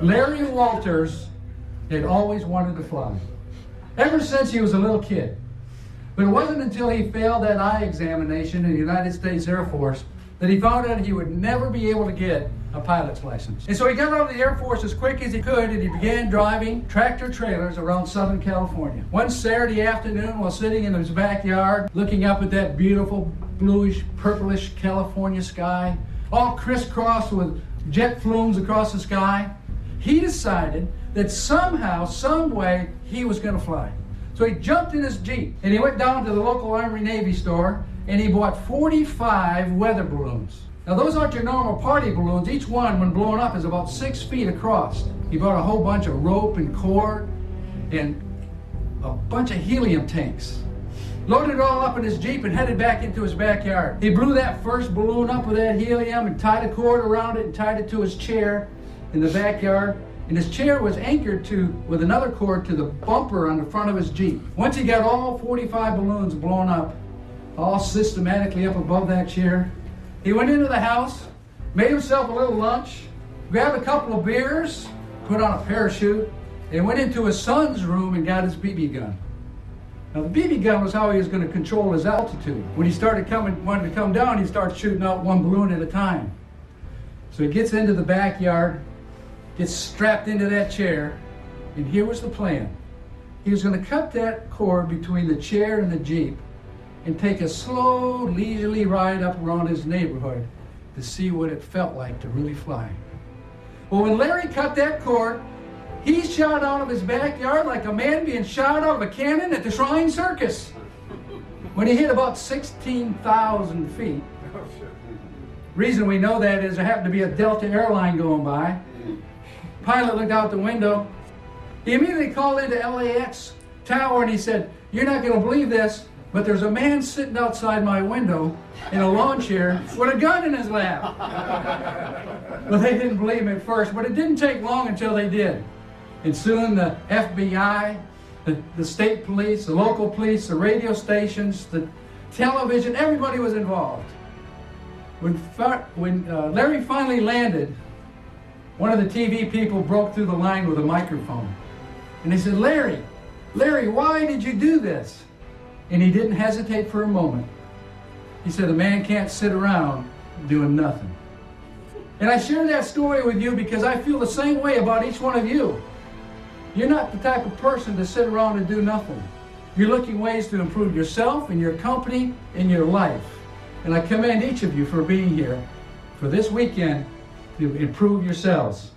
Larry Walters had always wanted to fly, ever since he was a little kid. But it wasn't until he failed that eye examination in the United States Air Force that he found out he would never be able to get a pilot's license. And so he got out of the Air Force as quick as he could, and he began driving tractor trailers around Southern California. One Saturday afternoon, while sitting in his backyard, looking up at that beautiful bluish, purplish California sky, all crisscrossed with jet flumes across the sky, he decided that somehow, some way, he was going to fly. So he jumped in his Jeep, and he went down to the local Army-Navy store, and he bought 45 weather balloons. Now those aren't your normal party balloons. Each one, when blown up, is about 6 feet across. He bought a whole bunch of rope and cord and a bunch of helium tanks. Loaded it all up in his Jeep and headed back into his backyard. He blew that first balloon up with that helium and tied a cord around it and tied it to his chair in the backyard. And his chair was anchored with another cord to the bumper on the front of his Jeep. Once he got all 45 balloons blown up, all systematically up above that chair, he went into the house, made himself a little lunch, grabbed a couple of beers, put on a parachute, and went into his son's room and got his BB gun. Now the BB gun was how he was going to control his altitude. When he wanted to come down, he'd start shooting out one balloon at a time. So he gets into the backyard, gets strapped into that chair, and here was the plan. He was going to cut that cord between the chair and the Jeep and take a slow, leisurely ride up around his neighborhood to see what it felt like to really fly. Well, when Larry cut that cord, he shot out of his backyard like a man being shot out of a cannon at the Shrine Circus. When he hit about 16,000 feet, reason we know that is there happened to be a Delta airline going by. Pilot looked out the window. He immediately called into LAX tower and he said, "You're not going to believe this, but there's a man sitting outside my window in a lawn chair with a gun in his lap." Well, they didn't believe him at first, but it didn't take long until they did. And soon the FBI, the state police, the local police, the radio stations, the television, everybody was involved. When Larry finally landed, one of the TV people broke through the line with a microphone. And they said, Larry, why did you do this?" And he didn't hesitate for a moment. He said, "A man can't sit around doing nothing." And I share that story with you because I feel the same way about each one of you. You're not the type of person to sit around and do nothing. You're looking ways to improve yourself and your company and your life. And I commend each of you for being here for this weekend to improve yourselves.